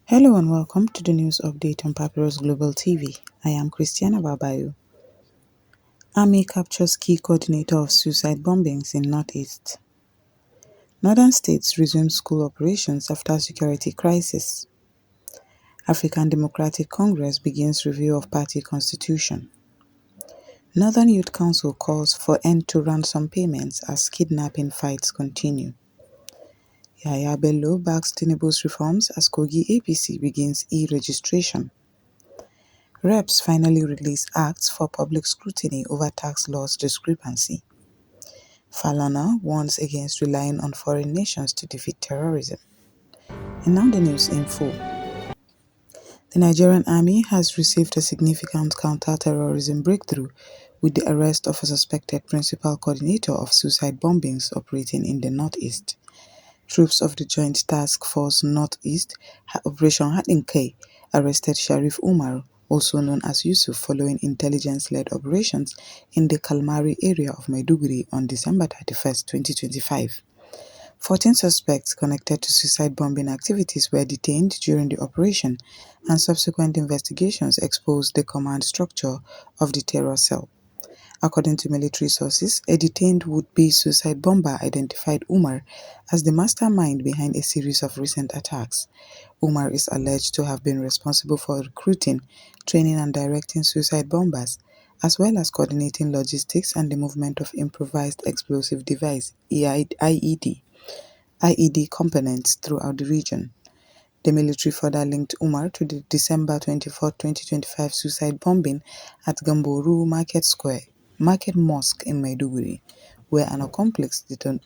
Hello and welcome to the news update on Papyrus Global TV. I am Christiana Babayo. Army captures key coordinator of suicide bombings in Northeast. Northern states resume school operations after security crisis. African Democratic Congress begins review of party constitution. Northern Youth Council calls for end to ransom payments as kidnapping fights continue. Yahaya Bello backs Tinubu's reforms as Kogi APC begins e-registration. Reps finally release acts for public scrutiny over tax laws discrepancy. Falana warns against relying on foreign nations to defeat terrorism. And now the news in full. The Nigerian Army has received a significant counter-terrorism breakthrough with the arrest of a suspected principal coordinator of suicide bombings operating in the Northeast. Troops of the Joint Task Force Northeast Operation Hadinkai arrested Sharif Umar, also known as Yusuf, following intelligence-led operations in the Kalmari area of Maiduguri on December 31, 2025. 14 suspects connected to suicide bombing activities were detained during the operation, and subsequent investigations exposed the command structure of the terror cell. According to military sources, a detained would-be suicide bomber identified Umar as the mastermind behind a series of recent attacks. Umar is alleged to have been responsible for recruiting, training and directing suicide bombers, as well as coordinating logistics and the movement of improvised explosive device IED components throughout the region. The military further linked Umar to the December 24, 2025 suicide bombing at Gamboru Market Mosque in Maiduguri, where an accomplice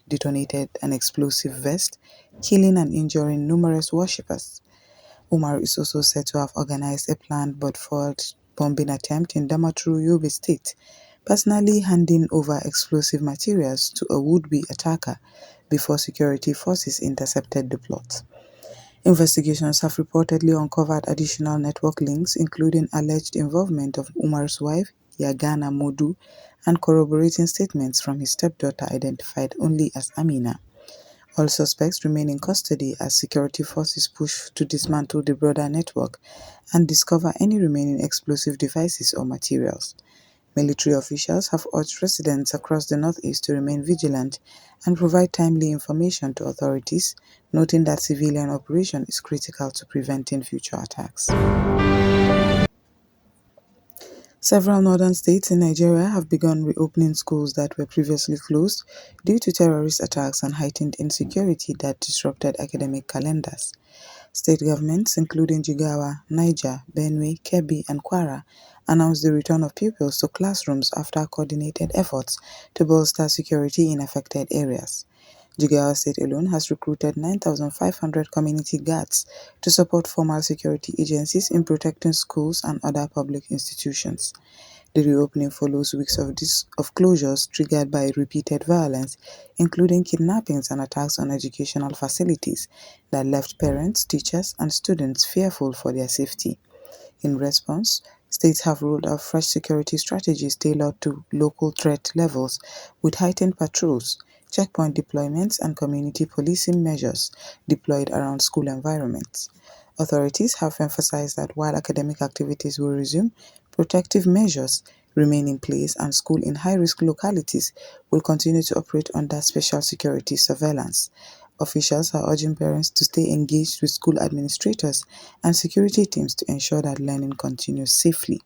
detonated an explosive vest, killing and injuring numerous worshippers. Umar is also said to have organized a planned but failed bombing attempt in Damaturu, Yobe State, personally handing over explosive materials to a would-be attacker before security forces intercepted the plot. Investigations have reportedly uncovered additional network links, including alleged involvement of Umar's wife, Yagana Modu, and corroborating statements from his stepdaughter identified only as Amina. All suspects remain in custody as security forces push to dismantle the broader network and discover any remaining explosive devices or materials. Military officials have urged residents across the Northeast to remain vigilant and provide timely information to authorities, noting that civilian operation is critical to preventing future attacks. Several northern states in Nigeria have begun reopening schools that were previously closed due to terrorist attacks and heightened insecurity that disrupted academic calendars. State governments, including Jigawa, Niger, Benue, Kebbi, and Kwara, announced the return of pupils to classrooms after coordinated efforts to bolster security in affected areas. Jigawa State alone has recruited 9,500 community guards to support formal security agencies in protecting schools and other public institutions. The reopening follows weeks of closures triggered by repeated violence, including kidnappings and attacks on educational facilities that left parents, teachers, and students fearful for their safety. In response, states have rolled out fresh security strategies tailored to local threat levels, with heightened patrols, checkpoint deployments, and community policing measures deployed around school environments. Authorities have emphasized that while academic activities will resume, protective measures remain in place and schools in high-risk localities will continue to operate under special security surveillance. Officials are urging parents to stay engaged with school administrators and security teams to ensure that learning continues safely.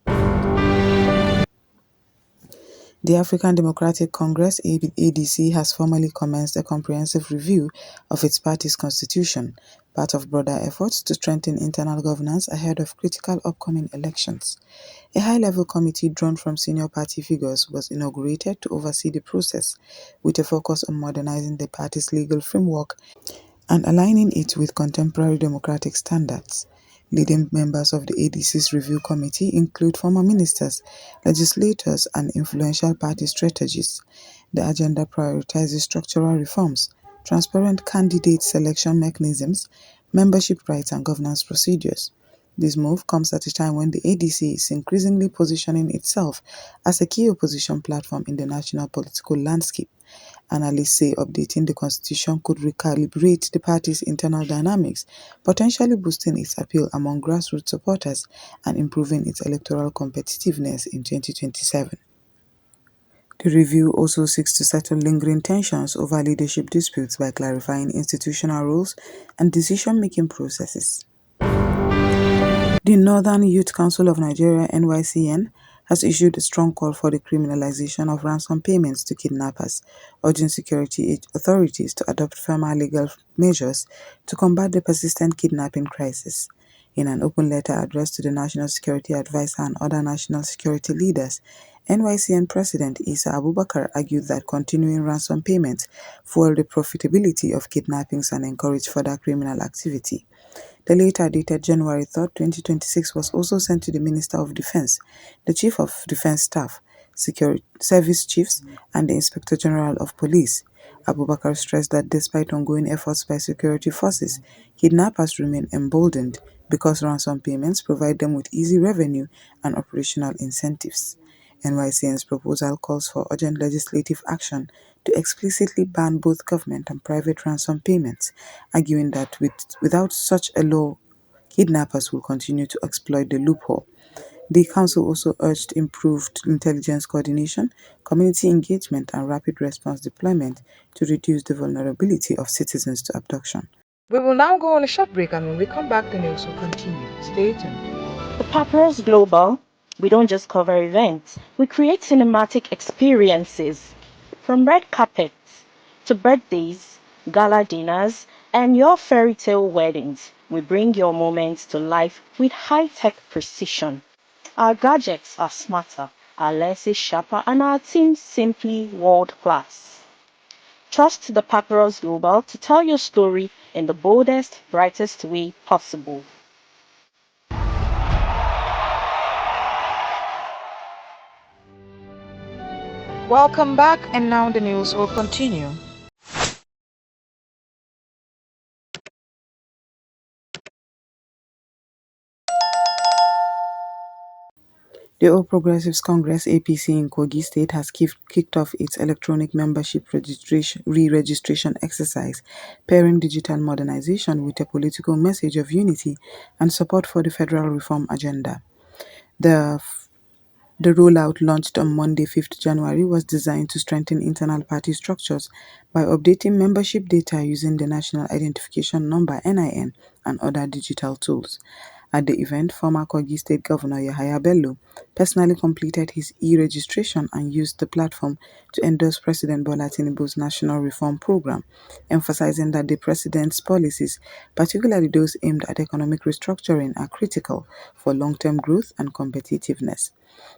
The African Democratic Congress (ADC) has formally commenced a comprehensive review of its party's constitution, part of broader efforts to strengthen internal governance ahead of critical upcoming elections. A high-level committee drawn from senior party figures was inaugurated to oversee the process, with a focus on modernizing the party's legal framework and aligning it with contemporary democratic standards. Leading members of the ADC's review committee include former ministers, legislators, and influential party strategists. The agenda prioritizes structural reforms, transparent candidate selection mechanisms, membership rights, and governance procedures. This move comes at a time when the ADC is increasingly positioning itself as a key opposition platform in the national political landscape, Analysts say updating the constitution could recalibrate the party's internal dynamics, potentially boosting its appeal among grassroots supporters and improving its electoral competitiveness in 2027. The review also seeks to settle lingering tensions over leadership disputes by clarifying institutional roles and decision-making processes. The Northern Youth Council of Nigeria (NYCN) has issued a strong call for the criminalization of ransom payments to kidnappers, urging security authorities to adopt firmer legal measures to combat the persistent kidnapping crisis. In an open letter addressed to the National Security Advisor and other national security leaders, NYCN President Isa Abubakar argued that continuing ransom payments fuel the profitability of kidnappings and encourage further criminal activity. The letter, dated January 3, 2026, was also sent to the Minister of Defense, the Chief of Defense Staff, Security Service Chiefs, and the Inspector General of Police. Abubakar stressed that despite ongoing efforts by security forces, kidnappers remain emboldened because ransom payments provide them with easy revenue and operational incentives. NYCN's proposal calls for urgent legislative action to explicitly ban both government and private ransom payments, arguing that without such a law, kidnappers will continue to exploit the loophole. The council also urged improved intelligence coordination, community engagement, and rapid response deployment to reduce the vulnerability of citizens to abduction. We will now go on a short break, and when we come back, the news will continue. Stay tuned. The Papyrus Global, we don't just cover events, we create cinematic experiences. From red carpets to birthdays, gala dinners, and your fairy tale weddings, we bring your moments to life with high-tech precision. Our gadgets are smarter, our lenses sharper, and our team simply world-class. Trust the Papyrus Global to tell your story in the boldest, brightest way possible. Welcome back, and now the news will continue. The All Progressives Congress (APC) in Kogi State has kicked off its electronic membership re-registration exercise, pairing digital modernization with a political message of unity and support for the federal reform agenda. The The rollout, launched on Monday, 5th January, was designed to strengthen internal party structures by updating membership data using the National Identification Number (NIN) and other digital tools. At the event, former Kogi State Governor Yahaya Bello personally completed his e-registration and used the platform to endorse President Bola Tinubu's national reform program, emphasizing that the president's policies, particularly those aimed at economic restructuring, are critical for long-term growth and competitiveness.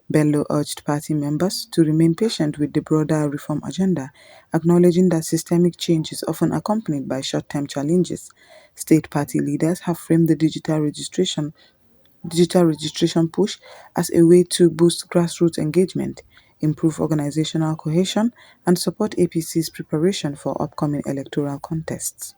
Bello urged party members to remain patient with the broader reform agenda, acknowledging that systemic change is often accompanied by short-term challenges. State party leaders have framed the digital registration push as a way to boost grassroots engagement, improve organizational cohesion, and support APC's preparation for upcoming electoral contests.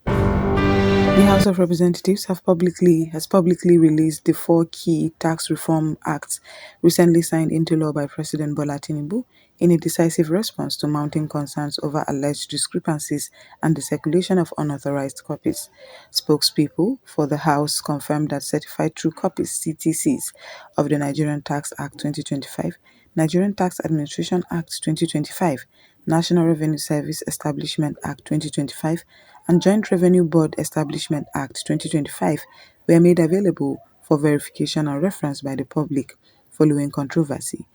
The House of Representatives has publicly released the four key tax reform acts recently signed into law by President Bola Tinubu in a decisive response to mounting concerns over alleged discrepancies and the circulation of unauthorized copies. Spokespeople for the House confirmed that certified true copies (CTCs) of the Nigerian Tax Act 2025, Nigerian Tax Administration Act 2025, National Revenue Service Establishment Act 2025, and Joint Revenue Board Establishment Act 2025 were made available for verification and reference by the public following controversy.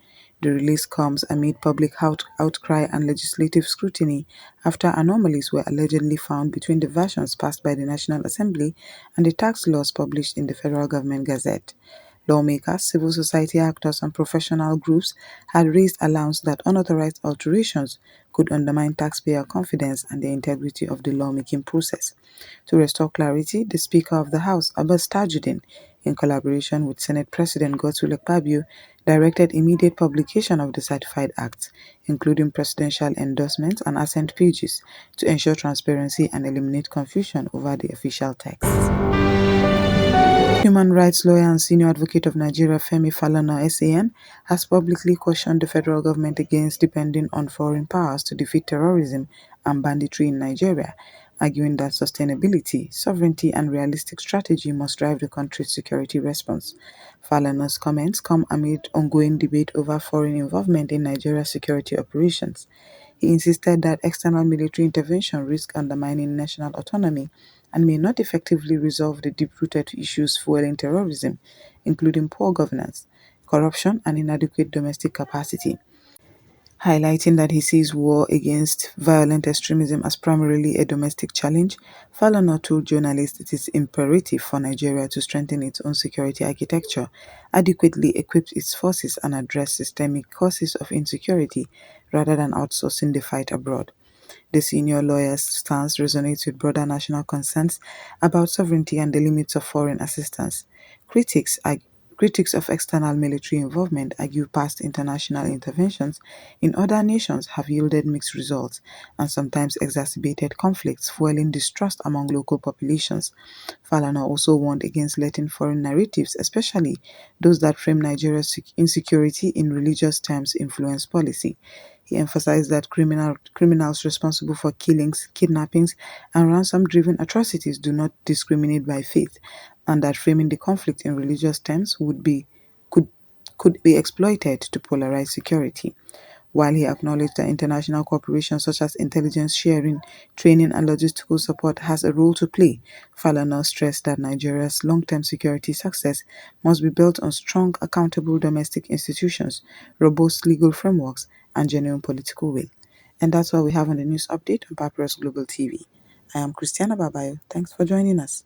The release comes amid public outcry and legislative scrutiny after anomalies were allegedly found between the versions passed by the National Assembly and the tax laws published in the Federal Government Gazette. Lawmakers, civil society actors, and professional groups had raised alarms that unauthorized alterations could undermine taxpayer confidence and the integrity of the lawmaking process. To restore clarity, the Speaker of the House, Abbas Tajuddin, in collaboration with Senate President Godswill Akpabio, directed immediate publication of the certified acts, including presidential endorsements and assent pages, to ensure transparency and eliminate confusion over the official text. Human rights lawyer and senior advocate of Nigeria, Femi Falana SAN, has publicly cautioned the federal government against depending on foreign powers to defeat terrorism and banditry in Nigeria, arguing that sustainability, sovereignty, and realistic strategy must drive the country's security response. Falana's comments come amid ongoing debate over foreign involvement in Nigeria's security operations. He insisted that external military intervention risks undermining national autonomy and may not effectively resolve the deep-rooted issues fueling terrorism, including poor governance, corruption, and inadequate domestic capacity. Highlighting that he sees war against violent extremism as primarily a domestic challenge, Falana told journalists it is imperative for Nigeria to strengthen its own security architecture, adequately equip its forces, and address systemic causes of insecurity rather than outsourcing the fight abroad. The senior lawyer's stance resonates with broader national concerns about sovereignty and the limits of foreign assistance. Critics Critics of external military involvement argue past international interventions in other nations have yielded mixed results and sometimes exacerbated conflicts, fueling distrust among local populations. Falana also warned against letting foreign narratives, especially those that frame Nigeria's insecurity in religious terms, influence policy. He emphasized that criminals responsible for killings, kidnappings, and ransom-driven atrocities do not discriminate by faith, and that framing the conflict in religious terms could could be exploited to polarize security. While he acknowledged that international cooperation such as intelligence sharing, training, and logistical support has a role to play, Falana stressed that Nigeria's long-term security success must be built on strong, accountable domestic institutions, robust legal frameworks, and genuine political will. And that's what we have on the news update on Papyrus Global TV. I am Christiana Babayo. Thanks for joining us.